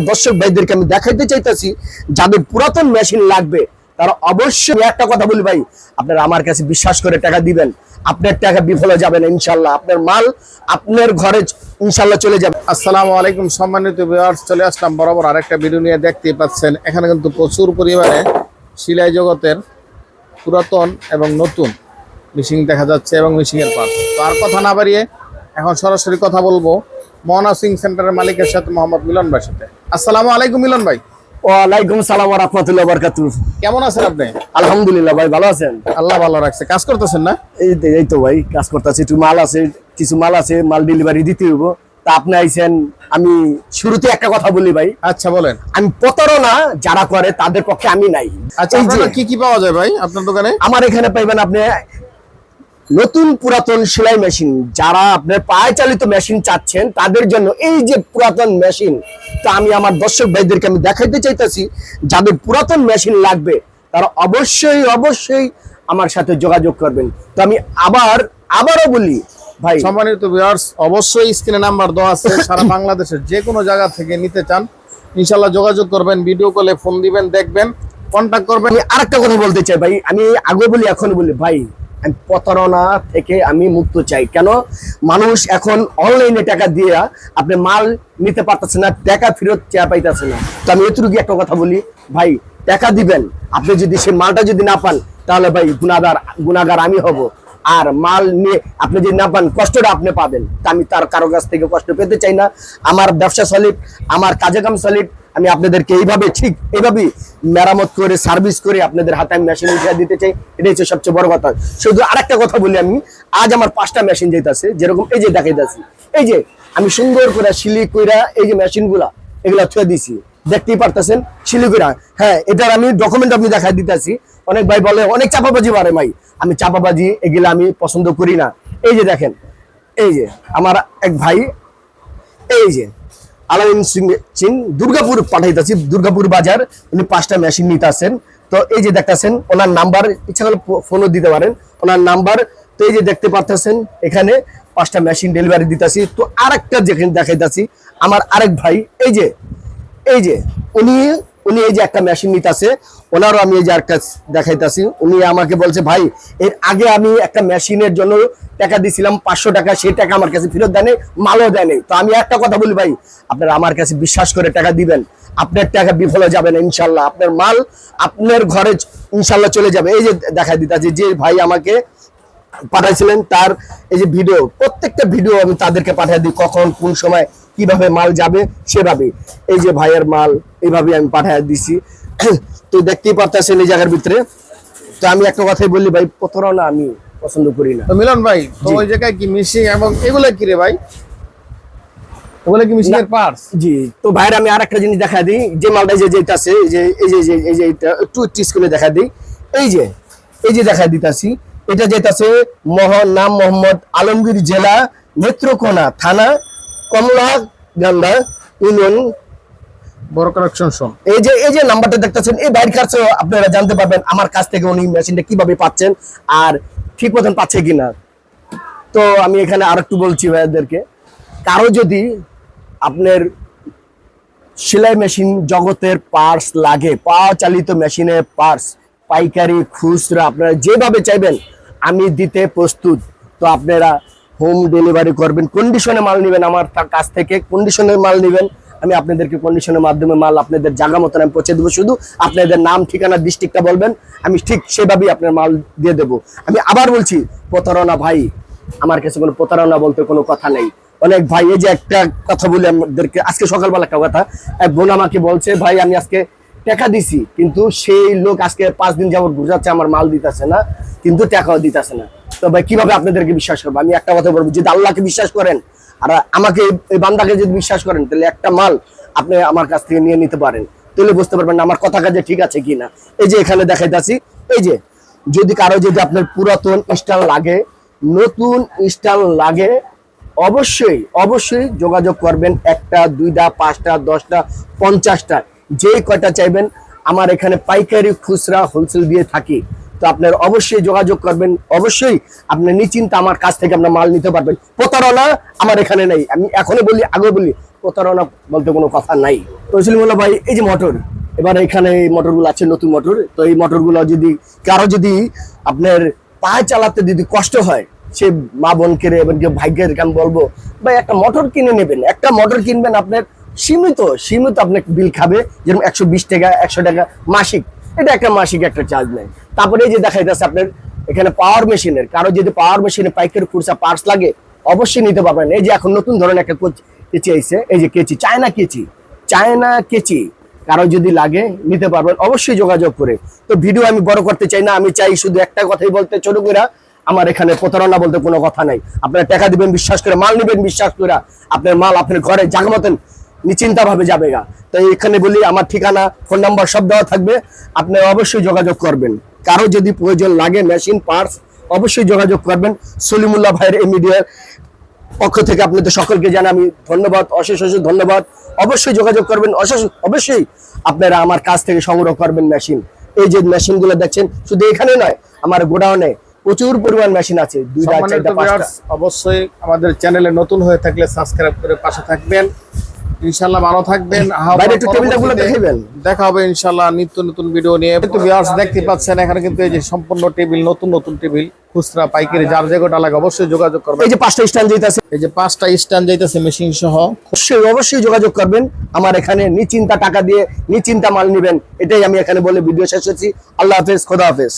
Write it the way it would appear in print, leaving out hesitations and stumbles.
দর্শক ভাইদেরকে আমি দেখাইতে চাইতেছি যাদের পুরাতন মেশিন লাগবে তারা অবশ্যই একটা কথা বলি ভাই, আপনারা আমার কাছে বিশ্বাস করে টাকা দিবেন, আপনার টাকা বিফলে যাবে না ইনশাল্লাহ, আপনার মাল আপনার ঘরে ইনশাল্লাহ চলে যাবে। আসসালামু আলাইকুম সম্মানিত ভিউয়ার্স, চলে আসলাম বরাবর আরেকটা ভিডিও নিয়ে। দেখতেই পাচ্ছেন এখানে কিন্তু প্রচুর পরিমাণে সেলাই জগতের পুরাতন এবং নতুন মেশিন দেখা যাচ্ছে এবং মেশিনের পার্ট। তো আর কথা না বাড়িয়ে এখন সরাসরি কথা বলবো মোহনা সুইং সেন্টারের মালিকের সাথে, মোহাম্মদ মিলন ভাইয়ের সাথে। আসসালামু আলাইকুম মিলন ভাই। ওয়ালাইকুম সালাম ওয়া রাহমাতুল্লাহি ওয়া বারাকাতুহু। কেমন আছেন আপনি? আলহামদুলিল্লাহ ভাই, ভালো আছেন? আল্লাহ ভালো রাখছে। কাজ করতেছেন না? এই তো ভাই কাজ করতেছি, একটু মাল আছে, কিছু মাল আছে, মাল ডেলিভারি দিতে হইব। তা আপনি আইছেন, আমি শুরুতে একটা কথা বলি ভাই। আচ্ছা বলেন। আমি প্রতারণা যারা করে তাদের পক্ষে আমি নাই। আচ্ছা আপনার কি কি পাওয়া যায় ভাই আপনার দোকানে? আমার এখানে পাইবেন আপনি নতুন পুরাতন সেলাই মেশিন, যারা আপনার পায়ে চালিত মেশিন চাচ্ছেন তাদের জন্য এই যে পুরাতন মেশিন। তো আমি আমার দর্শক ভাইদেরকে আমি দেখাইতে চাইতেছি যাদের পুরাতন মেশিন লাগবে তারা অবশ্যই অবশ্যই আমার সাথে যোগাযোগ করবেন। তো আমি আবারও বলি ভাই, সম্মানিত ভিউয়ার্স, অবশ্যই স্ক্রিনে নাম্বার দেওয়া আছে। সারা বাংলাদেশের যে কোনো জায়গা থেকে নিতে চান ইনশাআল্লাহ যোগাযোগ করবেন, ভিডিও কলে ফোন দিবেন, দেখবেন, কন্টাক্ট করবেন। আমি আরেকটা কথা বলতে চাই ভাই, আমি আগে বলি এখন বলি ভাই, আমি প্রতারণা থেকে আমি মুক্ত চাই। কেন মানুষ এখন অনলাইনে টাকা দিয়ে আপনি মাল নিতে পারতেছে না, টাকা ফেরত চেয়ে পাইতেছে না। তো আমি এতটুকু একটা কথা বলি ভাই, টাকা দিবেন, আপনি যদি সেই মালটা যদি না পান তাহলে ভাই গুনাগার আমি হব। আর মাল নিয়ে আপনি যদি না পান কষ্টটা আপনি পাবেন। তা আমি তার কারো কাছ থেকে কষ্ট পেতে চাই না। আমার ব্যবসা সলিড, আমার কাজে কাম সলিড, আমি আপনাদেরকে এইভাবে ঠিক এইভাবেই মেরামত করে সার্ভিস করে আপনাদের হাতে আমি মেশিন উঠিয়ে দিতে চাই। এটাই হচ্ছে সবচেয়ে বড় কথা। শুধু আরেকটা কথা বলি, আমি আজ আমার 5টা মেশিন যেতেছে, যেরকম এই যে দেখাইতেছি, এই যে আমি সুন্দর করে সিলি কইরা এই যে মেশিনগুলা এগুলা ছুঁয়ে দিছি, দেখতেই পারতেছেন সিলি কইরা। হ্যাঁ, এটার আমি ডকুমেন্ট আপনি দেখাই দিতেছি। অনেক ভাই বলে অনেক চাপাবাজি মারে ভাই, আমি চাপাবাজি এগুলা আমি পছন্দ করি না। এই যে দেখেন, এই যে আমার এক ভাই, এই যে আলামিন সিং দুর্গাপুর পাঠাইতেছি, দুর্গাপুর বাজার, উনি 5টা মেশিন নিতে আসেন। তো এই যে দেখতেছেন ওনার নাম্বার, ইচ্ছা করলে ফোনও দিতে পারেন ওনার নাম্বার। তো এই যে দেখতে পাচ্ছেন এখানে 5টা মেশিন ডেলিভারি দিতেছি। তো আরেকটা যেখানে দেখাইতেছি আমার আরেক ভাই, এই যে উনি এই যে একটা মেশিন নিতেছে, ওনারও আমি এই যে আর কাজ দেখাইতেছি। উনি আমাকে বলছে ভাই, এর আগে আমি একটা মেশিনের জন্য টাকা দিছিলাম 500 টাকা, সেই টাকা আমার কাছে ফেরত দেয় নাই, মালও দেয় নাই। তো আমি একটা কথা বলি ভাই, আপনারা আমার কাছে বিশ্বাস করে টাকা দিবেন, আপনার টাকা বিফলে যাবে না ইনশাল্লাহ, আপনার মাল আপনার ঘরে ইনশাল্লাহ চলে যাবে। এই যে দেখাই দিতেছি, যে ভাই আমাকে পাঠাইছিলেন তার এই যে ভিডিও, প্রত্যেকটা ভিডিও আমি তাদেরকে পাঠিয়ে দিই, কখন কোন সময় কিভাবে মাল যাবে সেভাবে। এই যে ভাইয়ের মাল এইভাবে আমি পাঠিয়ে দিছি। তো দেখতেই পারতেছেন এই জায়গার ভিতরে। তো আমি একটা কথাই বলি ভাই, প্রতারণা আমি পছন্দ করি না। তো মিলন ভাই, তো ওই জায়গায় কি মিশিং এবং এগুলো কি রে ভাই? ওগুলো কি মিশিং এর পার্টস? জি। তো ভাইয়ের আমি আরেকটা জিনিস দেখা দিই, যে মালটা যে যেটাছে, এই যে এটা একটু টিস করে দেখা দিই। এই যে দেখা দিতাছি, এটা যেটাছে নাম মোহাম্মদ আলমগীর, জেলা নেত্রকোনা, থানা কমলাকান্দা, ইউনিয়ন, বড় কালেকশন। এই যে নাম্বারটা দেখতেছেন, এই বাইরের কাছে আপনারা জানতে পারবেন আমার কাছ থেকে উনি মেশিনটা কিভাবে পাচ্ছেন আর ঠিক মতন পাচ্ছে কিনা। তো আমি এখানে আরেকটু বলছি ভাইদেরকে, কারো যদি আপনার সেলাই মেশিন জগতের পার্টস লাগে, পাওয়া চালিত মেশিনের পার্টস পাইকারি খুচরা আপনারা যেভাবে চাইবেন আমি দিতে প্রস্তুত। তো আপনারা হোম ডেলিভারি করবেন, কন্ডিশনে মাল নেবেন আমার কাছ থেকে, কন্ডিশনের মাল নেবেন, আমি আপনাদেরকে কন্ডিশনের মাধ্যমে মাল আপনাদের জায়গা মতন আমি পৌঁছে দেবো। শুধু আপনাদের নাম, ঠিকানা, ডিস্ট্রিক্টটা বলবেন, আমি ঠিক সেভাবেই আপনার মাল দিয়ে দেবো। আমি আবার বলছি, প্রতারণা ভাই, আমার কাছে কোনো প্রতারণা বলতে কোনো কথা নেই। অনেক ভাই, এই যে একটা কথা বলি আমাদেরকে, আজকে সকালবেলা একটা কথা, এক বোন আমাকে বলছে ভাই আমি আজকে টাকা দিছি, কিন্তু সেই লোক আজকে 5 দিন যাবত ঘুরাচ্ছে, আমার মাল দিতেছে না, কিন্তু টাকাও দিতেছে না। তো ভাই কিভাবে আপনাদেরকে বিশ্বাস করবো? আমি একটা কথা বলবো, যদি আল্লাহকে বিশ্বাস করেন আর আমাকে এই বান্দাকে যদি বিশ্বাস করেন, তাহলে একটা মাল আপনি আমার কাছ থেকে নিয়ে নিতে পারেন, তাহলে বুঝতে পারবেন না আমার কথা কাজে ঠিক আছে কিনা। এই যে এখানে দেখাইতেছি, এই যে যদি কারো যদি আপনার পুরাতন স্টাইল লাগে, নতুন স্টাইল লাগে, অবশ্যই যোগাযোগ করবেন। 1টা 2টা 5টা 10টা 50টা, যে কয়টা চাইবেন, আমার এখানে পাইকারি খুচরা হোলসেল দিয়ে থাকি। তো আপনার অবশ্যই যোগাযোগ করবেন, অবশ্যই আপনি নিশ্চিন্তে আমার কাছ থেকে আপনার মাল নিতে পারবেন। প্রতারণা আমার এখানে নেই, আমি এখনো বলি, আগে বলি, প্রতারণা বলতে কোনো কথা নাই। তো সলিমুল্লাহ ভাই, এই যে মোটর, এবার এখানে এই মোটরগুলো আছে নতুন মোটর, তো এই মোটরগুলো যদি কারো যদি আপনার পায়ে চালাতে যদি কষ্ট হয়, সে মা বোনকে এবং ভাগ্যের আমি বলবো ভাই একটা মোটর কিনে নেবেন। একটা মোটর কিনবেন, আপনার সীমিত সীমিত আপনার বিল খাবে, যেরকম 120 টাকা 100 টাকা মাসিক, এটা একটা মাসিক একটা চার্জ নেয়। তারপরে এই যে দেখা যাচ্ছে আপনার এখানে পাওয়ার মেশিনের, কারো যদি পাওয়ার মেশিনে পাইকারি খুচরা পার্টস লাগে অবশ্যই নিতে পারবেন। এই যে এখন নতুন ধরনের একটা কেচি আইছে, এই যে কেচি, চায়না কেচি, কারো যদি লাগে নিতে পারবেন অবশ্যই যোগাযোগ করে। তো ভিডিও আমি বড় করতে চাই না, আমি চাই শুধু একটা কথাই বলতে, ছোট করে আমার এখানে প্রতারণা বলতে কোনো কথা নাই। আপনারা টাকা দিবেন বিশ্বাস করে, মাল নেবেন বিশ্বাস করে, আপনার মাল আপনার ঘরে জায়গা মতন নিশ্চিন্তা ভাবে যাবে গা। তাই এখানে বলি আমার ঠিকানা, ফোন নাম্বার সব দেওয়া থাকবে, আপনারা অবশ্যই যোগাযোগ করবেন। কারো যদি প্রয়োজন লাগে মেশিন পার্টস অবশ্যই যোগাযোগ করবেন। সলিমুল্লাহ ভাইয়ের এই মিডিয়ার পক্ষ থেকে আপনাদের সকলকে জানাই আমি ধন্যবাদ, অশেষ অশেষ ধন্যবাদ। অবশ্যই যোগাযোগ করবেন, অবশ্যই আপনারা আমার কাছ থেকে সংগ্রহ করবেন মেশিন। এই যে মেশিনগুলো দেখছেন শুধু এখানে নয়, আমার গোডাউনে প্রচুর পরিমাণ মেশিন আছে, 2টা 4টা 5টা। অবশ্যই আমাদের চ্যানেলে নতুন হয়ে থাকলে সাবস্ক্রাইব করে পাশে থাকবেন। ইনশাআল্লাহ ভালো থাকবেন। বাইরে একটু টেবিলটাগুলো দেখাবেন। দেখা হবে ইনশাআল্লাহ নিত্য নতুন ভিডিও নিয়ে। কিন্তু ভিউয়ার্স দেখতে পাচ্ছেন এখানে কিন্তু এই যে সম্পূর্ণ টেবিল, নতুন টেবিল, খুচরা পাইকারি যার যে গোটা লাগে অবশ্যই যোগাযোগ করবেন। এই যে 5টা স্ট্যান্ড যাইতেছে, এই যে 5টা স্ট্যান্ড যাইতেছে মেশিন সহ, অবশ্যই যোগাযোগ করবেন। আমার এখানে নিশ্চিন্তা টাকা দিয়ে নিশ্চিন্তা মাল নেবেন, এটাই আমি এখানে বলে ভিডিও শেষ করছি। আল্লাহ হাফেজ, খোদা হাফেজ।